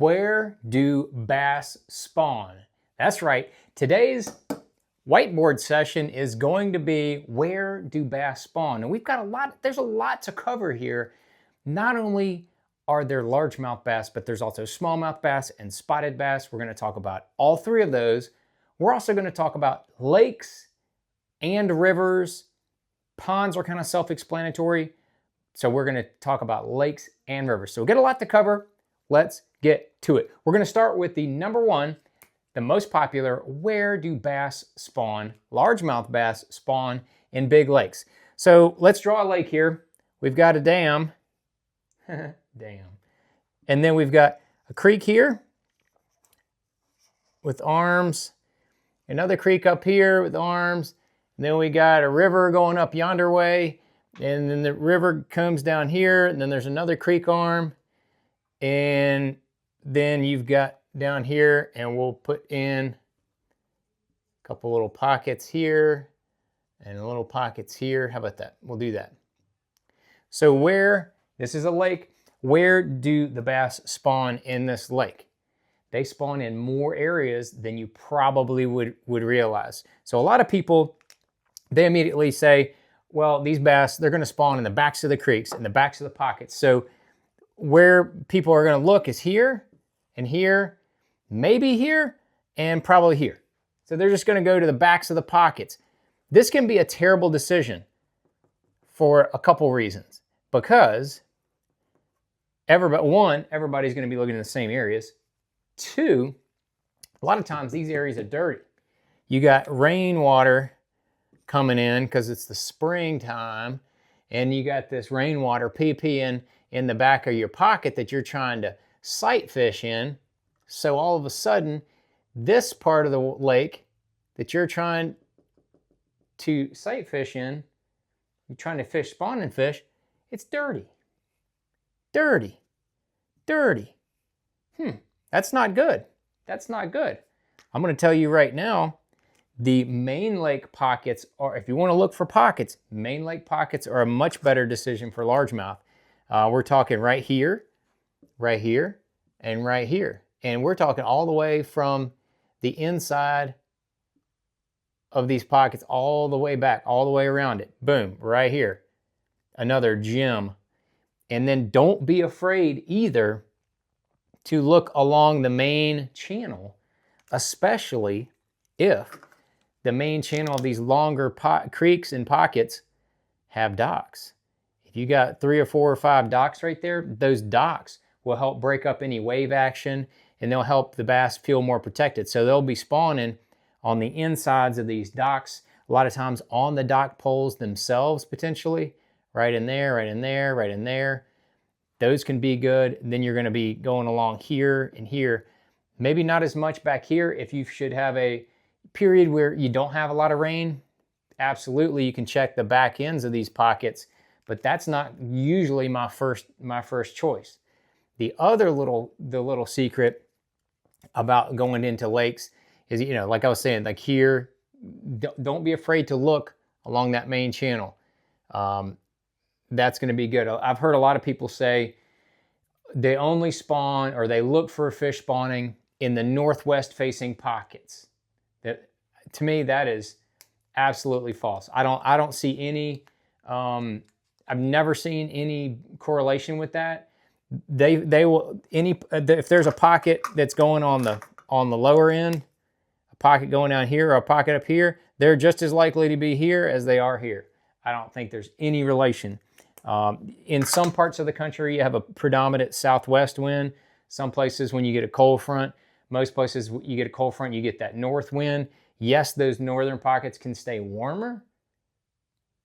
Where do bass spawn? That's right. Today's whiteboard session is going to be where do bass spawn? And we've got there's a lot to cover here. Not only are there largemouth bass, but there's also smallmouth bass and spotted bass. We're going to talk about all three of those. We're also going to talk about lakes and rivers. Ponds are kind of self-explanatory. So we're going to talk about lakes and rivers. So we'll get a lot to cover. Let's get to it. We're going to start with the number one, the most popular, where do bass spawn? Largemouth bass spawn in big lakes. So let's draw a lake here. We've got a dam. Dam. And then we've got a creek here with arms. Another creek up here with arms. And then we got a river going up yonder way. And then the river comes down here. And then there's another creek arm. And then you've got down here, and we'll put in a couple little pockets here and little pockets here. How about that? We'll do that. So this is a lake, where do the bass spawn in this lake? They spawn in more areas than you probably would realize. So a lot of people, they immediately say, well, these bass, they're going to spawn in the backs of the creeks, in the backs of the pockets. So where people are going to look is here and here, maybe here, and probably here. So they're just going to go to the backs of the pockets. This can be a terrible decision for a couple reasons. Because everybody's going to be looking in the same areas. Two, a lot of times these areas are dirty. You got rainwater coming in because it's the springtime, and you got this rainwater pee-peeing in the back of your pocket that you're trying to sight fish in. So all of a sudden, this part of the lake that you're trying to sight fish in, you're trying to fish spawning fish, it's dirty. Dirty. Dirty. That's not good. That's not good. I'm going to tell you right now, the main lake pockets are, if you want to look for pockets, main lake pockets are a much better decision for largemouth. We're talking right here, and right here. And we're talking all the way from the inside of these pockets all the way back, all the way around it. Boom, right here. Another gem. And then don't be afraid either to look along the main channel, especially if the main channel of these longer creeks and pockets have docks. If you got 3 or 4 or 5 docks right there, those docks will help break up any wave action, and they'll help the bass feel more protected. So they'll be spawning on the insides of these docks, a lot of times on the dock poles themselves potentially, right in there, right in there, right in there. Those can be good. And then you're going to be going along here and here. Maybe not as much back here. If you should have a period where you don't have a lot of rain, absolutely you can check the back ends of these pockets, but that's not usually my first choice. The little secret about going into lakes is, like I was saying, like here, don't be afraid to look along that main channel. That's going to be good. I've heard a lot of people say they only spawn, or they look for fish spawning in the northwest facing pockets. To me, that is absolutely false. I don't see any, I've never seen any correlation with that. They will, if there's a pocket that's going on the lower end, a pocket going down here or a pocket up here, they're just as likely to be here as they are here. I don't think there's any relation. In some parts of the country, you have a predominant southwest wind. Some places, when you get a cold front, most places you get a cold front, you get that north wind. Yes, those northern pockets can stay warmer,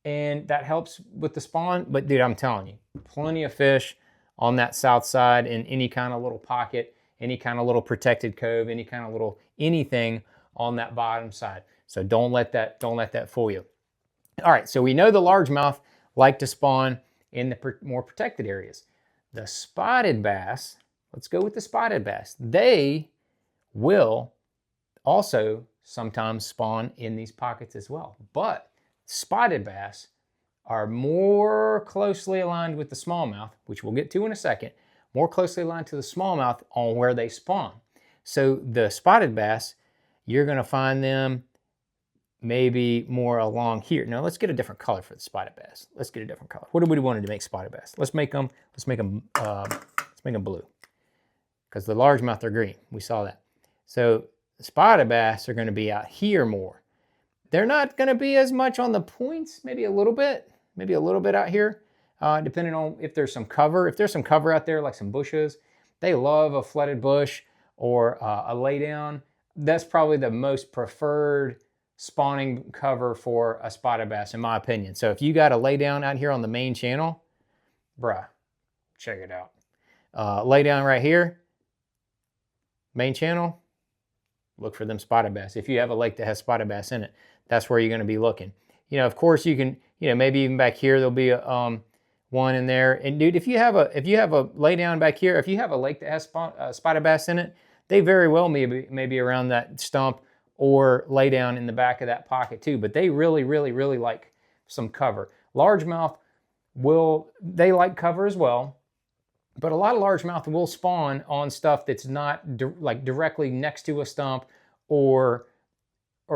and that helps with the spawn. But dude, I'm telling you, plenty of fish on that south side in any kind of little pocket, any kind of little protected cove, any kind of little anything on that bottom side. So don't let that fool you. All right, so we know the largemouth like to spawn in the more protected areas. The spotted bass, let's go with the spotted bass. They will also sometimes spawn in these pockets as well. But spotted bass are more closely aligned with the smallmouth, which we'll get to in a second, more closely aligned to the smallmouth on where they spawn. So the spotted bass, you're going to find them maybe more along here. Now let's get a different color for the spotted bass. Let's get a different color. What do we want to make spotted bass? Let's make them blue, because the largemouth are green. We saw that. So the spotted bass are going to be out here more. They're not going to be as much on the points, maybe a little bit out here, depending on if there's some cover. If there's some cover out there, like some bushes, they love a flooded bush or a laydown. That's probably the most preferred spawning cover for a spotted bass, in my opinion. So if you got a laydown out here on the main channel, bruh, check it out. Laydown right here, main channel, look for them spotted bass. If you have a lake that has spotted bass in it, that's where you're going to be looking. You know, of course, you can, you know, maybe even back here there'll be a, one in there. And dude, if you have a laydown back here, if you have a lake that has spotted bass in it, they very well maybe around that stump or lay down in the back of that pocket too. But they really like some cover. Largemouth they like cover as well, but a lot of largemouth will spawn on stuff that's not like directly next to a stump or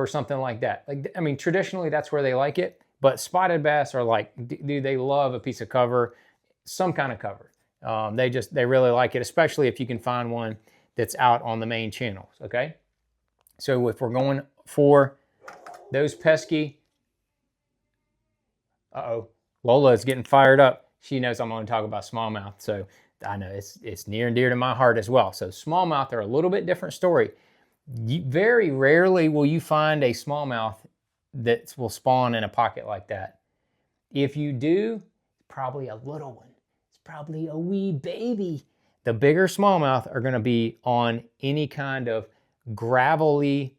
something like that. Like, I mean, traditionally that's where they like it, but spotted bass are like, dude, they love a piece of cover, some kind of cover. They really like it, especially if you can find one that's out on the main channels, okay? So if we're going for those pesky, Lola is getting fired up. She knows I'm going to talk about smallmouth, so I know it's near and dear to my heart as well. So smallmouth are a little bit different story. Very rarely will you find a smallmouth that will spawn in a pocket like that. If you do, probably a little one. It's probably a wee baby. The bigger smallmouth are going to be on any kind of gravelly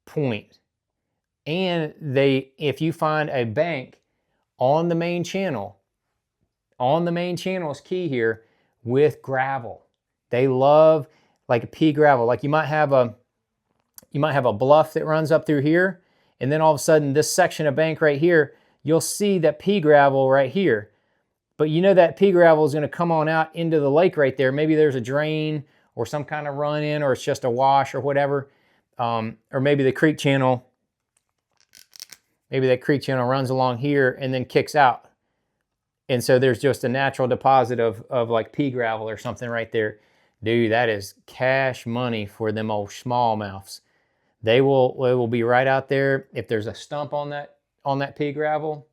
point. And if you find a bank on the main channel is key here, with gravel. They love like a pea gravel. Like you might have a bluff that runs up through here, and then all of a sudden this section of bank right here, you'll see that pea gravel right here. But you know that pea gravel is going to come on out into the lake right there. Maybe there's a drain or some kind of run in, or it's just a wash or whatever. Or maybe the creek channel, that creek channel runs along here and then kicks out. And so there's just a natural deposit of like pea gravel or something right there. Dude, that is cash money for them old smallmouths. They will be right out there. If there's a stump on that pea gravel,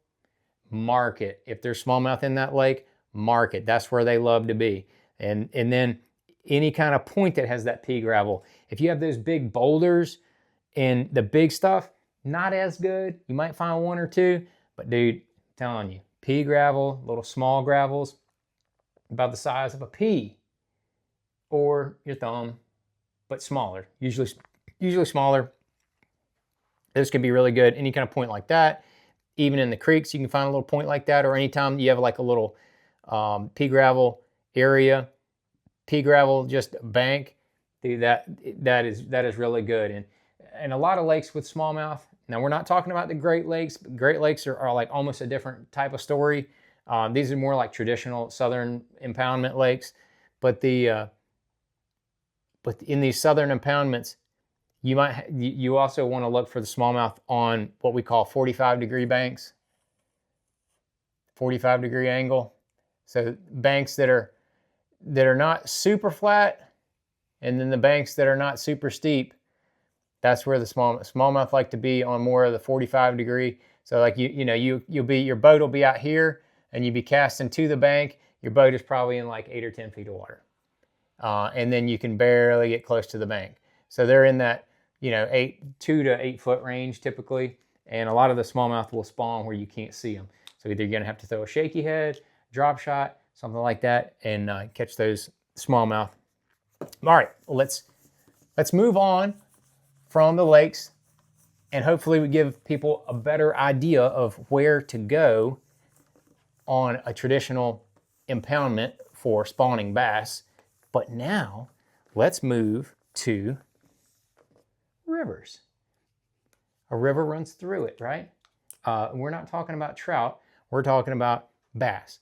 mark it. If there's smallmouth in that lake, mark it. That's where they love to be. And then any kind of point that has that pea gravel. If you have those big boulders and the big stuff, not as good. You might find one or two, but dude, I'm telling you, pea gravel, little small gravels, about the size of a pea or your thumb, but smaller, usually smaller. This can be really good. Any kind of point like that. Even in the creeks, you can find a little point like that, or anytime you have like a little pea gravel area, pea gravel just bank, dude, that is really good. And a lot of lakes with smallmouth. Now we're not talking about the Great Lakes. Great Lakes are like almost a different type of story. These are more like traditional southern impoundment lakes, but in these southern impoundments, you also want to look for the smallmouth on what we call 45-degree banks, 45-degree angle. So banks that are not super flat, and then the banks that are not super steep. That's where the smallmouth like to be, on more of the 45-degree. So like your boat will be out here, and you'll be casting to the bank. Your boat is probably in like 8 or 10 feet of water, and then you can barely get close to the bank. So they're in that 2 to 8 foot range typically, and a lot of the smallmouth will spawn where you can't see them. So either you're gonna have to throw a shaky head, drop shot, something like that, and catch those smallmouth. All right, let's move on from the lakes, and hopefully we give people a better idea of where to go on a traditional impoundment for spawning bass. But now let's move to rivers. A river runs through it, right? We're not talking about trout, we're talking about bass.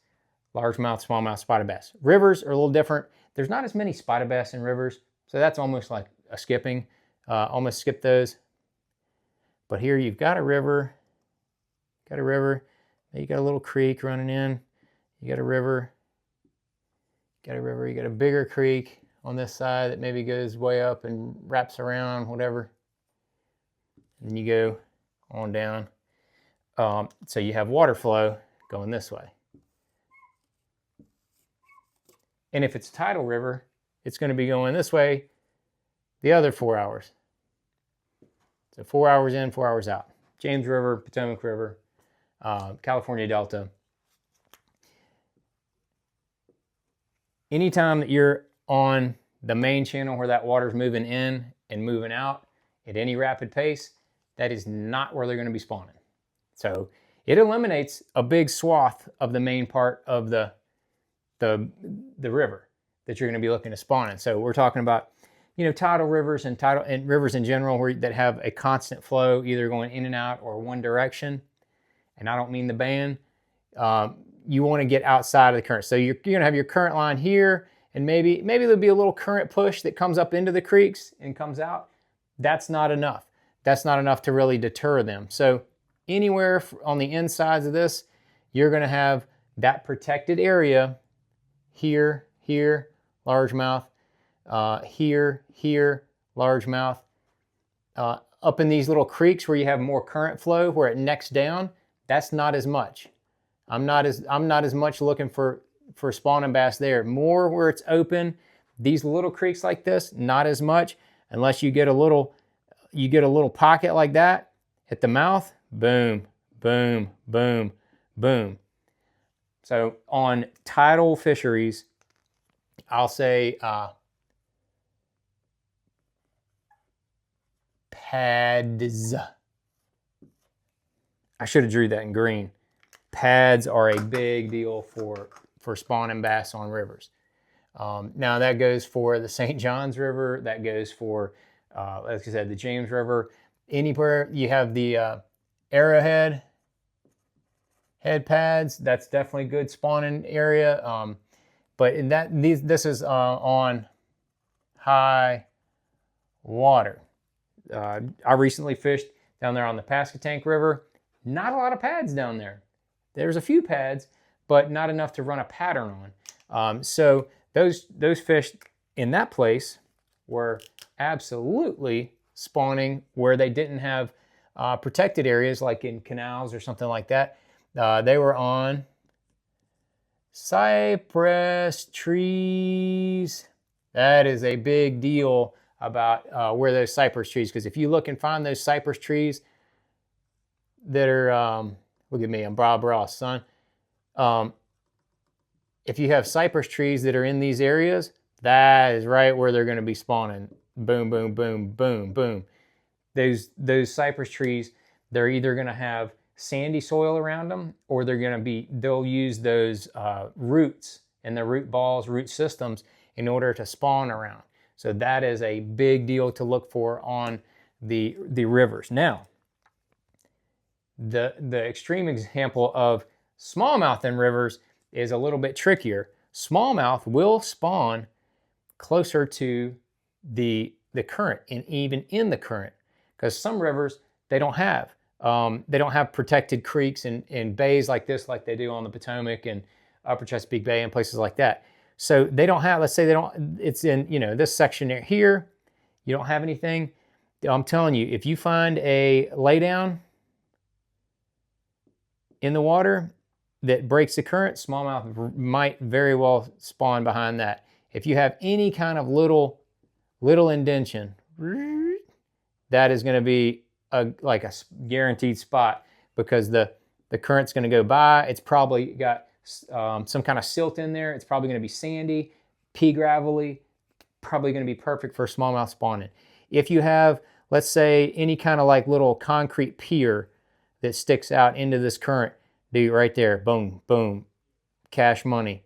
largemouth, smallmouth, spotted bass. Rivers are a little different. There's not as many spotted bass in rivers, so that's almost like a skipping. Almost skip those. But here you've got a river. Got a river. You got a little creek running in. You got a river. Got a river. You got a bigger creek on this side that maybe goes way up and wraps around, whatever. And then you go on down. So you have water flow going this way. And if it's a tidal river, it's going to be going this way the other 4 hours. So 4 hours in, 4 hours out. James River, Potomac River, California Delta. Anytime that you're on the main channel where that water's moving in and moving out at any rapid pace, that is not where they're going to be spawning. So it eliminates a big swath of the main part of the river that you're going to be looking to spawn in. So we're talking about, you know, tidal rivers and rivers in general that have a constant flow, either going in and out or one direction. And I don't mean the band. You want to get outside of the current. So you're going to have your current line here, and maybe there'll be a little current push that comes up into the creeks and comes out. That's not enough. That's not enough to really deter them. So anywhere on the insides of this, you're going to have that protected area here, here, largemouth, here, largemouth. Up in these little creeks where you have more current flow, where it necks down, that's not as much. I'm not as much looking for spawning bass there. More where it's open. These little creeks like this, not as much, unless you get a little pocket like that, hit the mouth, boom, boom, boom, boom. So on tidal fisheries, I'll say pads. I should have drew that in green. Pads are a big deal for spawning bass on rivers. Now that goes for the St. Johns River. That goes for, like I said, the James River. Anywhere you have the arrowhead head pads, that's definitely good spawning area. But in this is on high water. I recently fished down there on the Pasquotank River. Not a lot of pads down there. There's a few pads, but not enough to run a pattern on. So those fish in that place were absolutely spawning where they didn't have protected areas, like in canals or something like that. They were on cypress trees. That is a big deal about where those cypress trees, because if you look and find those cypress trees that are, look at me, I'm Bob Ross, son. If you have cypress trees that are in these areas, that is right where they're going to be spawning. Boom, boom, boom, boom, boom. Those cypress trees, they're either going to have sandy soil around them, or they'll use those roots and the root balls, root systems, in order to spawn around. So that is a big deal to look for on the rivers. Now, the extreme example of smallmouth in rivers is a little bit trickier. Smallmouth will spawn closer to the current, and even in the current, because some rivers they don't have protected creeks and bays like this, like they do on the Potomac and Upper Chesapeake Bay and places like that. So they don't have, let's say they don't, it's in, you know, this section here, you don't have anything. I'm telling you, if you find a laydown in the water that breaks the current, smallmouth might very well spawn behind that. If you have any kind of little indentation, that is going to be like a guaranteed spot, because the current's going to go by. It's probably got some kind of silt in there. It's probably going to be sandy, pea gravelly, probably going to be perfect for smallmouth spawning. If you have, let's say, any kind of like little concrete pier that sticks out into this current, dude, right there, boom, boom, cash money.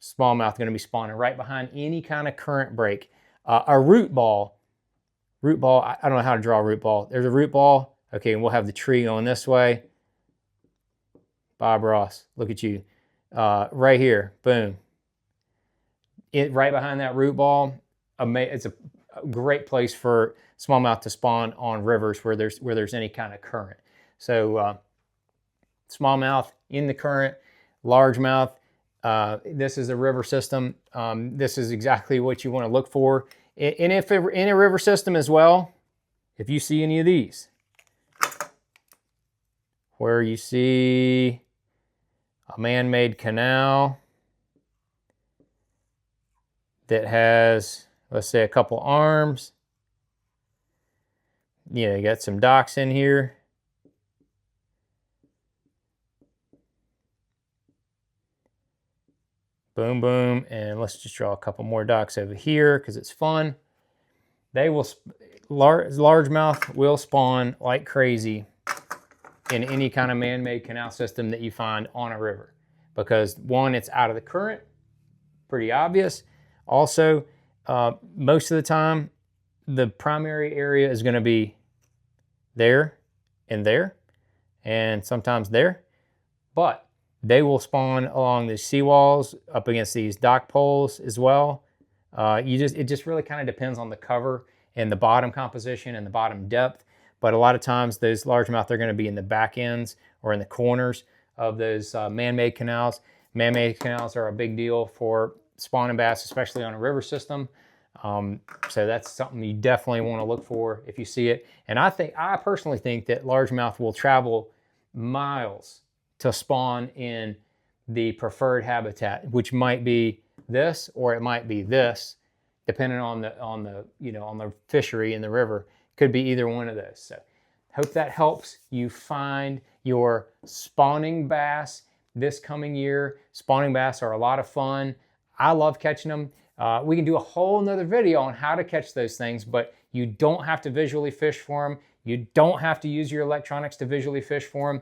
Smallmouth going to be spawning right behind any kind of current break. A root ball, I don't know how to draw a root ball. There's a root ball. Okay, and we'll have the tree going this way. Bob Ross, look at you. right here, boom. Right behind that root ball, it's a great place for smallmouth to spawn on rivers where there's any kind of current. So smallmouth in the current, largemouth. This is a river system. This is exactly what you want to look for. And if in a river system as well, if you see any of these, where you see a man-made canal that has, let's say, a couple arms. You got some docks in here. Boom, boom, and let's just draw a couple more docks over here because it's fun. They will, largemouth will spawn like crazy in any kind of man-made canal system that you find on a river, because one, it's out of the current, pretty obvious. Also, most of the time, the primary area is going to be there, and sometimes there, but they will spawn along the seawalls, up against these dock poles as well. It just really kind of depends on the cover and the bottom composition and the bottom depth. But a lot of times those largemouth are going to be in the back ends or in the corners of those man-made canals. Man-made canals are a big deal for spawning bass, especially on a river system. So that's something you definitely want to look for if you see it. And I personally think that largemouth will travel miles to spawn in the preferred habitat, which might be this or it might be this, depending on the fishery in the river. Could be either one of those. So hope that helps you find your spawning bass this coming year. Spawning bass are a lot of fun. I love catching them. We can do a whole nother video on how to catch those things, but you don't have to visually fish for them. You don't have to use your electronics to visually fish for them,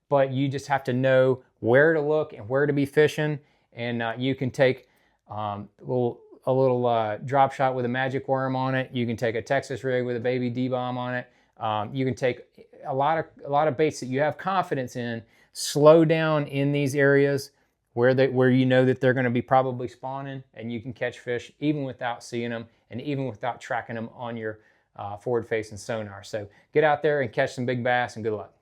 but you just have to know where to look and where to be fishing. And you can take a little drop shot with a magic worm on it. You can take a Texas rig with a baby D-bomb on it. You can take a lot of baits that you have confidence in, slow down in these areas where you know that they're going to be probably spawning, and you can catch fish even without seeing them and even without tracking them on your forward-facing sonar. So get out there and catch some big bass, and good luck.